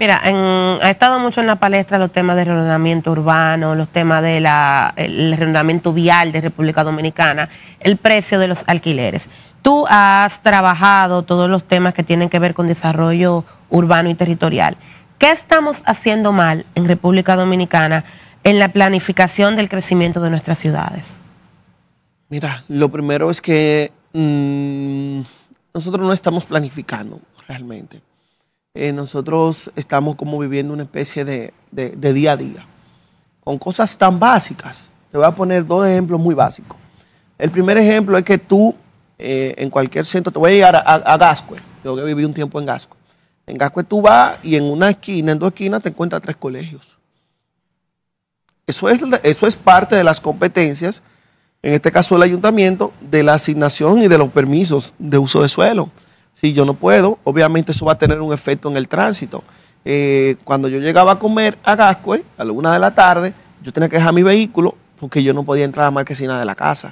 Mira, ha estado mucho en la palestra los temas de reordenamiento urbano, los temas de el reordenamiento vial de República Dominicana, el precio de los alquileres. Tú has trabajado todos los temas que tienen que ver con desarrollo urbano y territorial. ¿Qué estamos haciendo mal en República Dominicana en la planificación del crecimiento de nuestras ciudades? Mira, lo primero es que nosotros no estamos planificando realmente. Nosotros estamos como viviendo una especie de día a día, con cosas tan básicas. Te voy a poner dos ejemplos muy básicos. El primer ejemplo es que tú, en cualquier centro, te voy a llegar a Gascue. Yo que viví un tiempo en Gascue. En Gascue tú vas y en una esquina, en dos esquinas, te encuentras 3 colegios. Eso es parte de las competencias, en este caso del ayuntamiento, de la asignación y de los permisos de uso de suelo. Si yo no puedo, obviamente eso va a tener un efecto en el tránsito. Cuando yo llegaba a comer a Gascue, a la 1 de la tarde, yo tenía que dejar mi vehículo porque yo no podía entrar a la marquesina de la casa.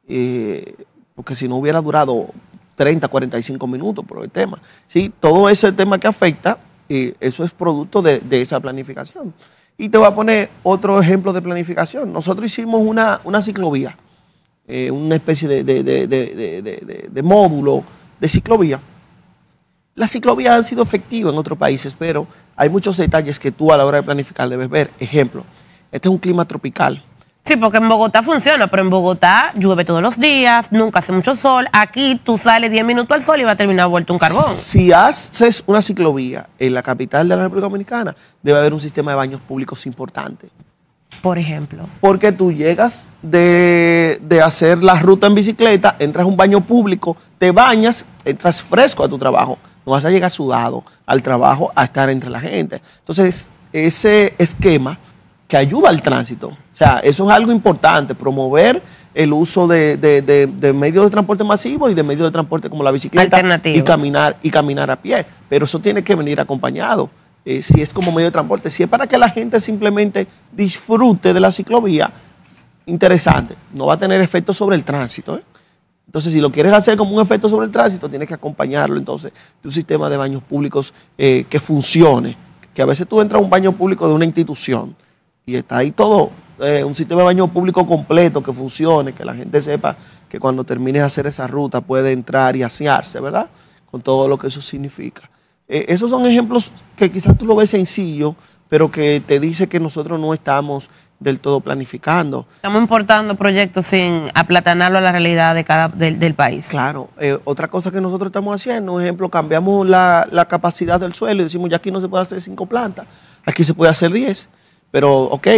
Porque si no hubiera durado 30, 45 minutos por el tema. Sí, todo ese tema que afecta, eso es producto de esa planificación. Y te voy a poner otro ejemplo de planificación. Nosotros hicimos una ciclovía, una especie de módulo de ciclovía. Las ciclovías han sido efectivas en otros países, pero hay muchos detalles que tú a la hora de planificar debes ver. Ejemplo, este es un clima tropical. Sí, porque en Bogotá funciona, pero en Bogotá llueve todos los días, nunca hace mucho sol. Aquí tú sales 10 minutos al sol y va a terminar vuelto un carbón. Si haces una ciclovía en la capital de la República Dominicana, debe haber un sistema de baños públicos importante. Por ejemplo. Porque tú llegas de hacer la ruta en bicicleta, entras a un baño público, te bañas, entras fresco a tu trabajo. No vas a llegar sudado al trabajo a estar entre la gente. Entonces, ese esquema que ayuda al tránsito. O sea, eso es algo importante, promover el uso de medios de transporte masivos y de medios de transporte como la bicicleta y caminar a pie. Pero eso tiene que venir acompañado. Si es como medio de transporte, si es para que la gente simplemente disfrute de la ciclovía, interesante, no va a tener efecto sobre el tránsito. Entonces, si lo quieres hacer como un efecto sobre el tránsito, tienes que acompañarlo entonces de un sistema de baños públicos que funcione, que a veces tú entras a un baño público de una institución y está ahí todo, un sistema de baño público completo que funcione, que la gente sepa que cuando termine de hacer esa ruta puede entrar y asearse, ¿verdad? Con todo lo que eso significa. Esos son ejemplos que quizás tú lo ves sencillo, pero que te dice que nosotros no estamos del todo planificando. Estamos importando proyectos sin aplatanarlo a la realidad del país. Claro. Otra cosa que nosotros estamos haciendo, por ejemplo, cambiamos la capacidad del suelo y decimos, ya aquí no se puede hacer 5 plantas, aquí se puede hacer 10. Pero, ok,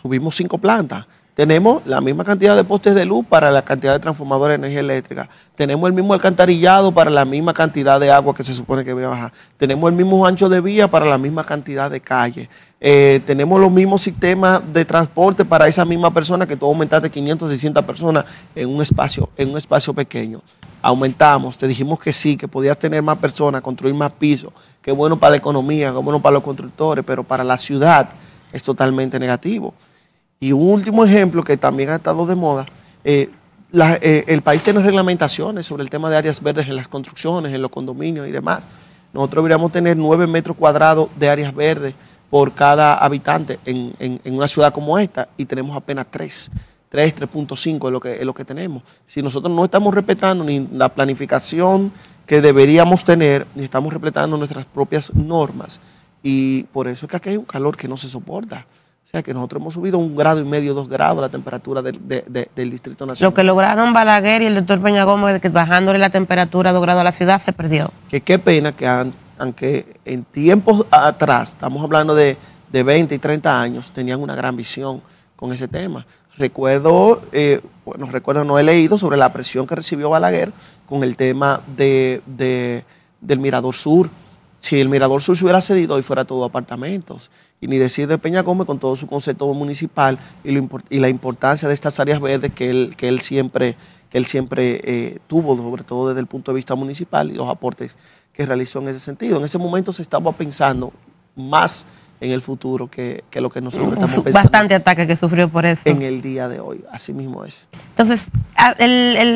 subimos 5 plantas. Tenemos la misma cantidad de postes de luz para la cantidad de transformadores de energía eléctrica. Tenemos el mismo alcantarillado para la misma cantidad de agua que se supone que viene a bajar. Tenemos el mismo ancho de vía para la misma cantidad de calles. Tenemos los mismos sistemas de transporte para esa misma persona que tú aumentaste 500, 600 personas en un espacio pequeño. Aumentamos, te dijimos que sí, que podías tener más personas, construir más pisos. Qué bueno para la economía, qué bueno para los constructores, pero para la ciudad es totalmente negativo. Y un último ejemplo que también ha estado de moda, el país tiene reglamentaciones sobre el tema de áreas verdes en las construcciones, en los condominios y demás. Nosotros deberíamos tener 9 metros cuadrados de áreas verdes por cada habitante en una ciudad como esta y tenemos apenas 3.5 es lo que tenemos. Si nosotros no estamos respetando ni la planificación que deberíamos tener, ni estamos respetando nuestras propias normas, y por eso es que aquí hay un calor que no se soporta. O sea que nosotros hemos subido 1,5 grados, 2 grados la temperatura del Distrito Nacional. Lo que lograron Balaguer y el doctor Peña Gómez, que bajándole la temperatura a 2 grados a la ciudad, se perdió. Que qué pena que aunque en tiempos atrás, estamos hablando de 20 y 30 años, tenían una gran visión con ese tema. Recuerdo, no he leído sobre la presión que recibió Balaguer con el tema del Mirador Sur. Si el Mirador Sur se hubiera cedido, hoy fuera todo apartamentos. Y ni decir de Peña Gómez con todo su concepto municipal y la importancia de estas áreas verdes que él siempre tuvo, sobre todo desde el punto de vista municipal y los aportes que realizó en ese sentido. En ese momento se estaba pensando más en el futuro que lo que nosotros estamos pensando. Bastante ataque que sufrió por eso. En el día de hoy, así mismo es. Entonces,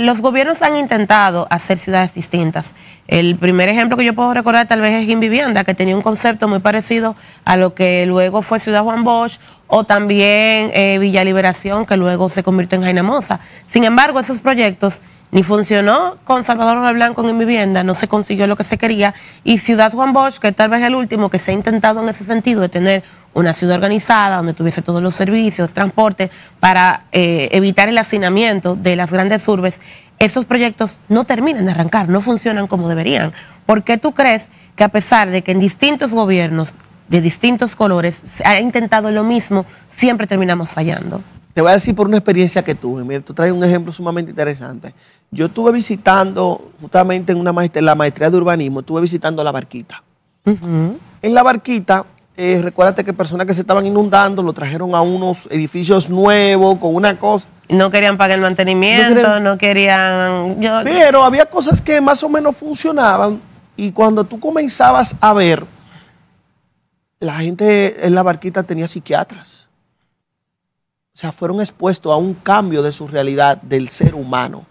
los gobiernos han intentado hacer ciudades distintas. El primer ejemplo que yo puedo recordar tal vez es Invivienda, que tenía un concepto muy parecido a lo que luego fue Ciudad Juan Bosch, o también Villa Liberación, que luego se convirtió en Jaina Moza. Sin embargo, esos proyectos ni funcionó con Salvador Jorge Blanco en Invivienda, no se consiguió lo que se quería, y Ciudad Juan Bosch, que tal vez es el último que se ha intentado en ese sentido de tener una ciudad organizada donde tuviese todos los servicios, transporte, para evitar el hacinamiento de las grandes urbes. Esos proyectos no terminan de arrancar, no funcionan como deberían. ¿Por qué tú crees que a pesar de que en distintos gobiernos de distintos colores se ha intentado lo mismo, siempre terminamos fallando? Te voy a decir por una experiencia que tuve. Mira, tú traes un ejemplo sumamente interesante. Yo estuve visitando, justamente en la maestría de urbanismo, estuve visitando La Barquita. En La Barquita, recuérdate que personas que se estaban inundando lo trajeron a unos edificios nuevos, con una cosa. No querían pagar el mantenimiento, no querían... Pero había cosas que más o menos funcionaban, y cuando tú comenzabas a ver, la gente en La Barquita tenía psiquiatras. O sea, fueron expuestos a un cambio de su realidad del ser humano.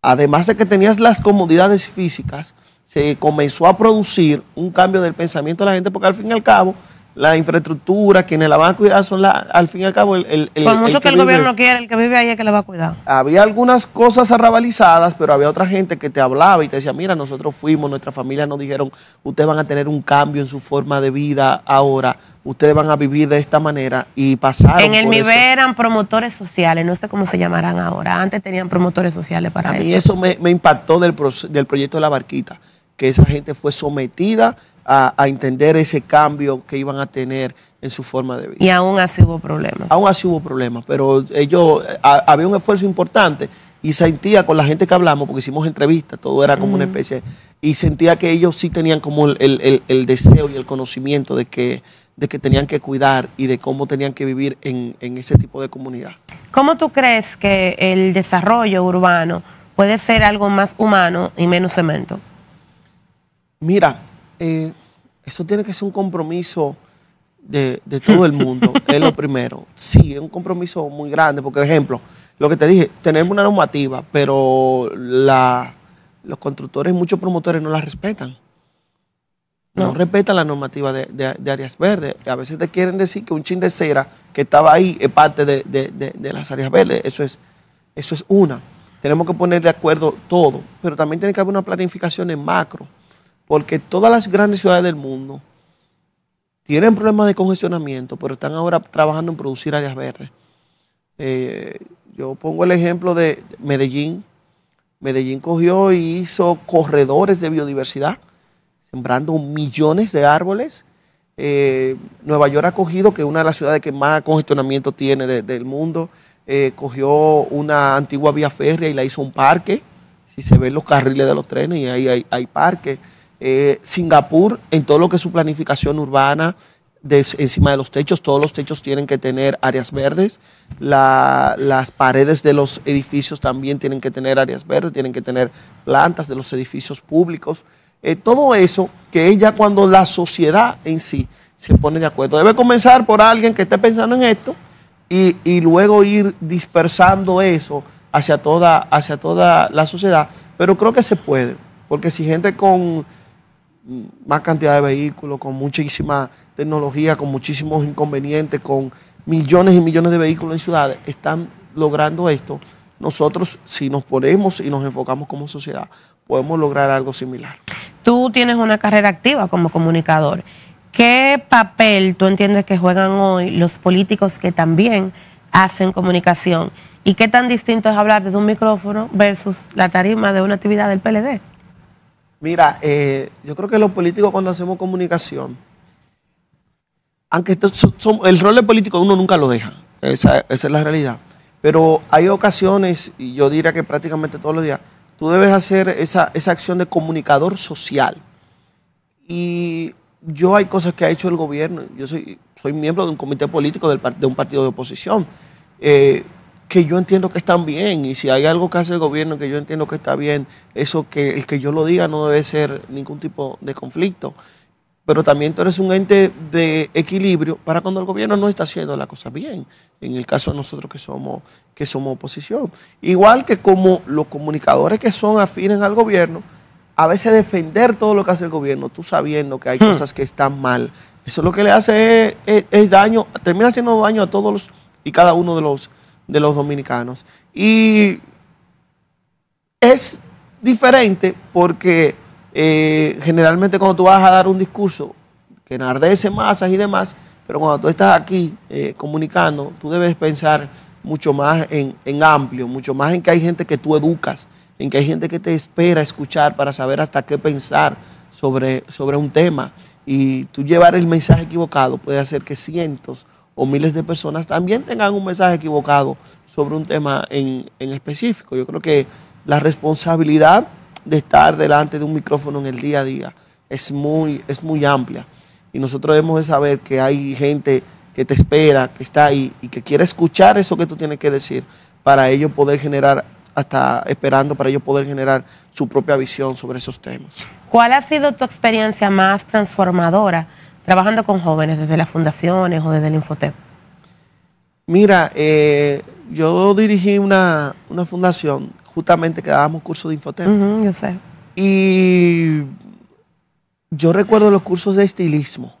Además de que tenías las comodidades físicas, se comenzó a producir un cambio del pensamiento de la gente, porque al fin y al cabo, la infraestructura, quienes la van a cuidar son al fin y al cabo por mucho que el gobierno quiera, el que vive ahí es que la va a cuidar. Había algunas cosas arrabalizadas, pero había otra gente que te hablaba y te decía, mira, nosotros fuimos, nuestra familia nos dijeron, ustedes van a tener un cambio en su forma de vida ahora, ustedes van a vivir de esta manera, y pasaron en el por MIBE eso. eran promotores sociales, no sé cómo se llamarán ahora, antes tenían promotores sociales para eso. A mí eso me impactó del proyecto de La Barquita, que esa gente fue sometida a entender ese cambio que iban a tener en su forma de vida. Y aún así hubo problemas. Aún así hubo problemas, pero había un esfuerzo importante, y sentía con la gente que hablamos, porque hicimos entrevistas, todo era como una especie, y sentía que ellos sí tenían como el deseo y el conocimiento de que tenían que cuidar y de cómo tenían que vivir en ese tipo de comunidad. ¿Cómo tú crees que el desarrollo urbano puede ser algo más humano y menos cemento? Mira, eso tiene que ser un compromiso de todo el mundo, es lo primero. Sí, es un compromiso muy grande, porque, por ejemplo, lo que te dije, tenemos una normativa, pero los constructores, muchos promotores no la respetan. No respetan la normativa de áreas verdes. A veces te quieren decir que un chin de cera que estaba ahí es parte de las áreas verdes. Eso es una. Tenemos que poner de acuerdo todo, pero también tiene que haber una planificación en macro, porque todas las grandes ciudades del mundo tienen problemas de congestionamiento, pero están ahora trabajando en producir áreas verdes. Yo pongo el ejemplo de Medellín. Medellín cogió y hizo corredores de biodiversidad, sembrando millones de árboles. Nueva York ha cogido, que es una de las ciudades que más congestionamiento tiene del mundo, cogió una antigua vía férrea y la hizo un parque. Si se ven los carriles de los trenes, y ahí hay parques. Singapur, en todo lo que es su planificación urbana, encima de los techos, todos los techos tienen que tener áreas verdes. Las paredes de los edificios también tienen que tener áreas verdes, tienen que tener plantas de los edificios públicos. Todo eso que es ya cuando la sociedad en sí se pone de acuerdo. Debe comenzar por alguien que esté pensando en esto y luego ir dispersando eso hacia toda la sociedad. Pero creo que se puede, porque si gente con más cantidad de vehículos, con muchísima tecnología, con muchísimos inconvenientes, con millones y millones de vehículos en ciudades, están logrando esto, nosotros, si nos ponemos y nos enfocamos como sociedad, podemos lograr algo similar. Tú tienes una carrera activa como comunicador. ¿Qué papel tú entiendes que juegan hoy los políticos que también hacen comunicación? ¿Y qué tan distinto es hablar desde un micrófono versus la tarima de una actividad del PLD? Mira, yo creo que los políticos, cuando hacemos comunicación, aunque el rol de político uno nunca lo deja, esa es la realidad, pero hay ocasiones, y yo diría que prácticamente todos los días, tú debes hacer esa acción de comunicador social. Y hay cosas que ha hecho el gobierno. Yo soy miembro de un comité político de un partido de oposición, que yo entiendo que están bien, y si hay algo que hace el gobierno que yo entiendo que está bien, eso, que el que yo lo diga no debe ser ningún tipo de conflicto. pero también tú eres un ente de equilibrio para cuando el gobierno no está haciendo la cosa bien, en el caso de nosotros que somos oposición. Igual que como los comunicadores que son afines al gobierno, a veces defender todo lo que hace el gobierno, tú sabiendo que hay cosas que están mal, eso lo que le hace es daño, termina haciendo daño a todos y cada uno de los dominicanos. Y es diferente porque generalmente cuando tú vas a dar un discurso que enardece masas y demás, pero cuando tú estás aquí comunicando, tú debes pensar mucho más en amplio, mucho más en que hay gente que tú educas, en que hay gente que te espera escuchar para saber hasta qué pensar sobre un tema. Y tú llevar el mensaje equivocado puede hacer que cientos o miles de personas también tengan un mensaje equivocado sobre un tema en específico. Yo creo que la responsabilidad de estar delante de un micrófono en el día a día es muy amplia. Y nosotros debemos de saber que hay gente que te espera, que está ahí y que quiere escuchar eso que tú tienes que decir para ellos poder generar, para ellos poder generar su propia visión sobre esos temas. ¿Cuál ha sido tu experiencia más transformadora trabajando con jóvenes desde las fundaciones o desde el Infotep? Mira, yo dirigí una fundación justamente que dábamos cursos de Infotep. Yo sé. Y yo recuerdo los cursos de estilismo,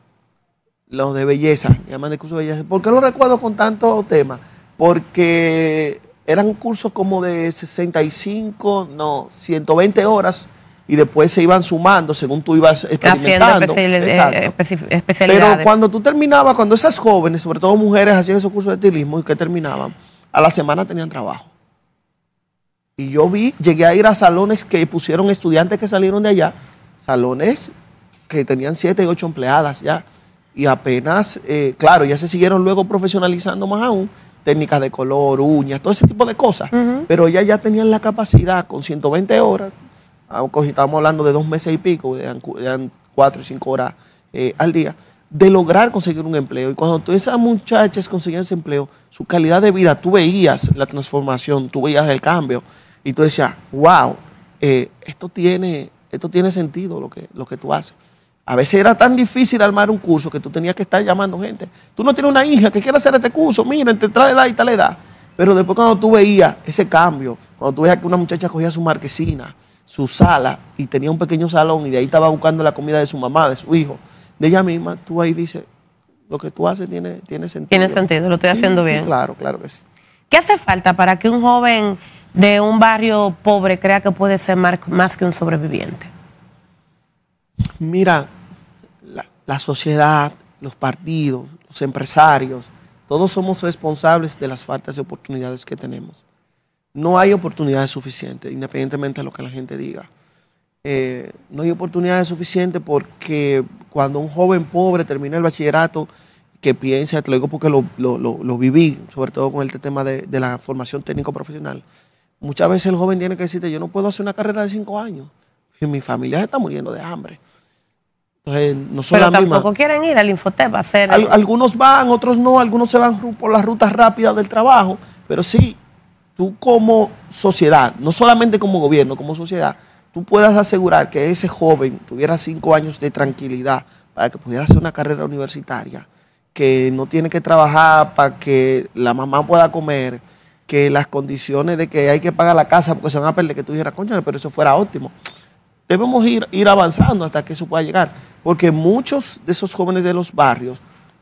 los de belleza, llaman de cursos de belleza. ¿Por qué los recuerdo con tanto tema? Porque eran cursos como de 120 horas y después se iban sumando según tú ibas experimentando. Especialidades. Pero cuando tú terminabas, cuando esas jóvenes, sobre todo mujeres, hacían esos cursos de estilismo y que terminaban, a la semana tenían trabajo. Y yo llegué a ir a salones que pusieron estudiantes que salieron de allá, salones que tenían 7 y 8 empleadas ya. Y apenas, claro, ya se siguieron luego profesionalizando más aún, técnicas de color, uñas, todo ese tipo de cosas. Pero ya tenían la capacidad con 120 horas, estamos hablando de 2 meses y pico, eran 4 y 5 horas al día, de lograr conseguir un empleo. Y cuando esas muchachas conseguían ese empleo, su calidad de vida, tú veías la transformación, tú veías el cambio. Y tú decías, wow, esto tiene sentido lo que tú haces. A veces era tan difícil armar un curso que tú tenías que estar llamando gente. Tú no tienes una hija que quiera hacer este curso, mira, entre tal edad y tal edad. Pero después cuando tú veías ese cambio, cuando tú veías que una muchacha cogía su marquesina, su sala, y tenía un pequeño salón, y de ahí estaba buscando la comida de su mamá, de su hijo, de ella misma, tú ahí dices, lo que tú haces tiene sentido. Tiene sentido, lo estoy haciendo bien. Sí, claro que sí. ¿Qué hace falta para que un joven de un barrio pobre crea que puede ser más que un sobreviviente? Mira, la sociedad, los partidos, los empresarios, todos somos responsables de las faltas de oportunidades que tenemos. No hay oportunidades suficientes, independientemente de lo que la gente diga. No hay oportunidades suficientes porque cuando un joven pobre termina el bachillerato, que piensa, te lo digo porque lo viví, sobre todo con el tema de la formación técnico-profesional, muchas veces el joven tiene que decirte, yo no puedo hacer una carrera de 5 años, y mi familia se está muriendo de hambre. Entonces, no son pero tampoco quieren ir al Infotep a hacer... Algunos van, otros no, algunos se van por las rutas rápidas del trabajo, pero sí, tú como sociedad, no solamente como gobierno, como sociedad, tú puedas asegurar que ese joven tuviera 5 años de tranquilidad para que pudiera hacer una carrera universitaria, que no tiene que trabajar para que la mamá pueda comer, que las condiciones de que hay que pagar la casa porque se van a perder, que tú dijeras, coño, pero eso fuera óptimo. Debemos ir avanzando hasta que eso pueda llegar, porque muchos de esos jóvenes de los barrios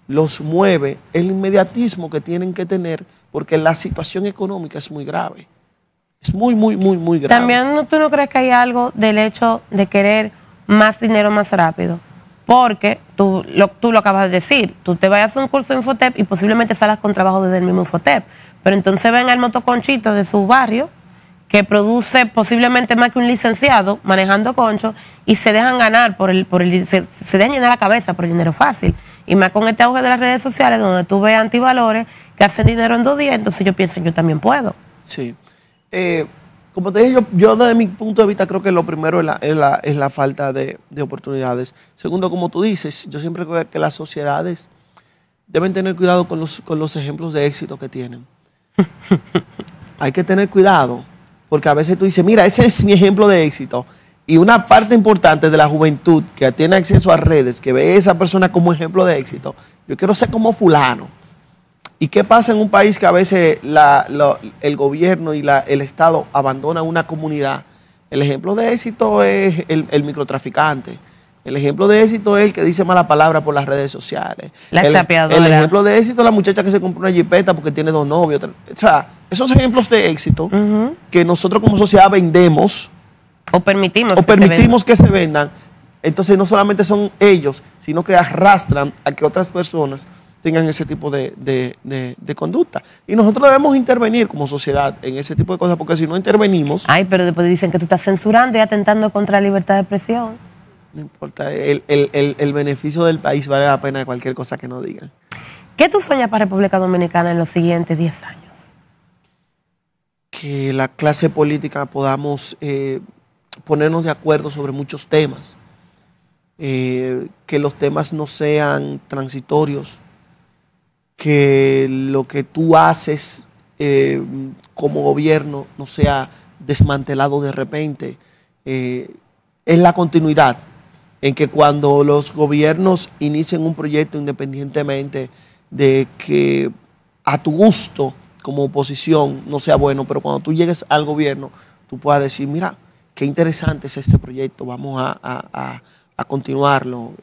los mueve el inmediatismo que tienen que tener, porque la situación económica es muy grave. Es muy grave. También tú no crees que hay algo del hecho de querer más dinero más rápido, porque tú lo acabas de decir, tú te vas a hacer un curso de Infotep y posiblemente salgas con trabajo desde el mismo Infotep, pero entonces ven al motoconchito de su barrio que produce posiblemente más que un licenciado manejando concho y se dejan ganar se dejan llenar la cabeza por el dinero fácil. Y más con este auge de las redes sociales donde tú ves antivalores que hacen dinero en 2 días, entonces yo pienso, yo también puedo. Sí. Como te dije, yo desde mi punto de vista creo que lo primero es la falta de oportunidades. Segundo, como tú dices, yo siempre creo que las sociedades deben tener cuidado con los ejemplos de éxito que tienen. Hay que tener cuidado. Porque a veces tú dices, mira, ese es mi ejemplo de éxito. Y una parte importante de la juventud que tiene acceso a redes, que ve a esa persona como ejemplo de éxito, yo quiero ser como fulano. ¿Y qué pasa en un país que a veces el gobierno y el Estado abandonan una comunidad? El ejemplo de éxito es el microtraficante. El ejemplo de éxito es el que dice mala palabra por las redes sociales. La chapeadora. El ejemplo de éxito es la muchacha que se compró una jipeta porque tiene 2 novios. O sea, esos ejemplos de éxito que nosotros como sociedad vendemos o permitimos que se vendan. Entonces no solamente son ellos, sino que arrastran a que otras personas tengan ese tipo de conducta. Y nosotros debemos intervenir como sociedad en ese tipo de cosas, porque si no intervenimos... Ay, pero después dicen que tú estás censurando y atentando contra la libertad de expresión. No importa, el beneficio del país vale la pena de cualquier cosa que nos digan. ¿Qué tú sueñas para República Dominicana en los siguientes 10 años? Que la clase política podamos ponernos de acuerdo sobre muchos temas, que los temas no sean transitorios, que lo que tú haces como gobierno no sea desmantelado de repente, es la continuidad, en que cuando los gobiernos inicien un proyecto, independientemente de que a tu gusto como oposición no sea bueno, pero cuando tú llegues al gobierno, tú puedas decir, mira, qué interesante es este proyecto, vamos a continuarlo.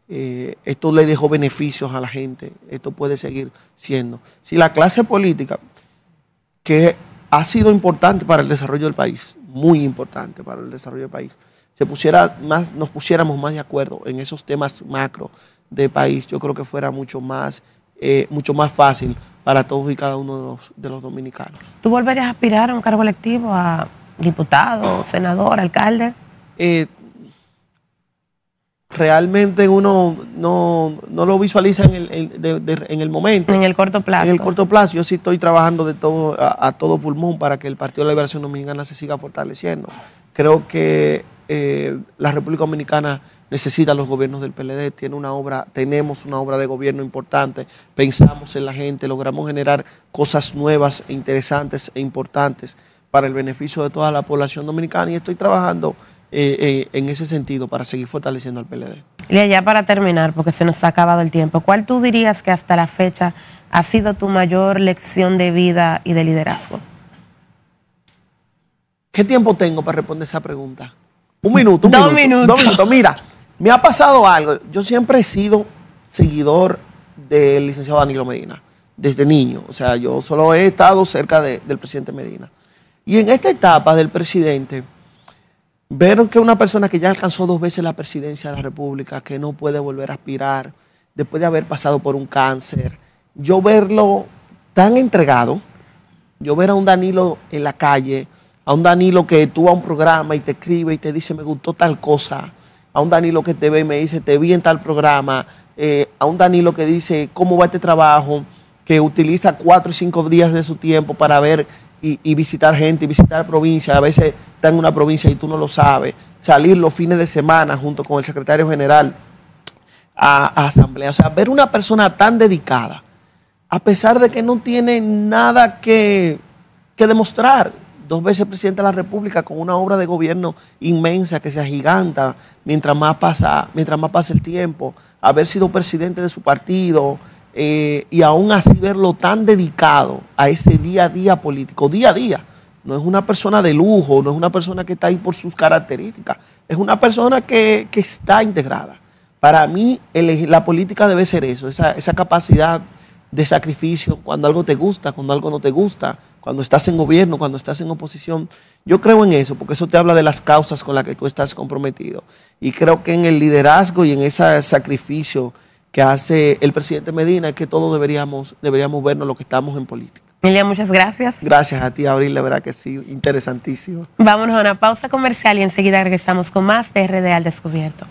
Esto le dejó beneficios a la gente, esto puede seguir siendo. Si la clase política, que ha sido importante para el desarrollo del país, muy importante para el desarrollo del país, nos pusiéramos más de acuerdo en esos temas macro del país, yo creo que fuera mucho más fácil para todos y cada uno de los dominicanos. ¿Tú volverías a aspirar a un cargo electivo, a diputado, senador, alcalde? Realmente uno no lo visualiza en el momento. En el corto plazo. En el corto plazo. Yo sí estoy trabajando a todo pulmón para que el Partido de la Liberación Dominicana se siga fortaleciendo. Creo que la República Dominicana necesita los gobiernos del PLD, tenemos una obra de gobierno importante, pensamos en la gente, logramos generar cosas nuevas, interesantes e importantes para el beneficio de toda la población dominicana y estoy trabajando en ese sentido para seguir fortaleciendo al PLD. Y ya para terminar, porque se nos ha acabado el tiempo, ¿cuál tú dirías que hasta la fecha ha sido tu mayor lección de vida y de liderazgo? ¿Qué tiempo tengo para responder esa pregunta? Un minuto. 2 minutos. 2 minutos. Mira, me ha pasado algo. Yo siempre he sido seguidor del licenciado Danilo Medina, desde niño. O sea, yo solo he estado cerca del presidente Medina. Y en esta etapa del presidente, ver que una persona que ya alcanzó 2 veces la presidencia de la República, que no puede volver a aspirar, después de haber pasado por un cáncer, yo verlo tan entregado, yo ver a un Danilo en la calle, a un Danilo que tú vas a un programa y te escribe y te dice me gustó tal cosa, a un Danilo que te ve y me dice te vi en tal programa, a un Danilo que dice cómo va este trabajo, que utiliza 4 o 5 días de su tiempo para ver y visitar gente, y visitar provincias, a veces está en una provincia y tú no lo sabes, salir los fines de semana junto con el secretario general a asamblea, o sea, ver una persona tan dedicada, a pesar de que no tiene nada que demostrar, 2 veces presidente de la República con una obra de gobierno inmensa que se agiganta mientras más pasa el tiempo, haber sido presidente de su partido y aún así verlo tan dedicado a ese día a día político, día a día. No es una persona de lujo, no es una persona que está ahí por sus características, es una persona que está integrada. Para mí la política debe ser eso, esa capacidad de sacrificio cuando algo te gusta, cuando algo no te gusta, cuando estás en gobierno, cuando estás en oposición. Yo creo en eso, porque eso te habla de las causas con las que tú estás comprometido. Y creo que en el liderazgo y en ese sacrificio que hace el presidente Medina es que todos deberíamos vernos lo que estamos en política. Emilia, muchas gracias. Gracias a ti, Abril, la verdad que sí, interesantísimo. Vámonos a una pausa comercial y enseguida regresamos con más de RD al Descubierto.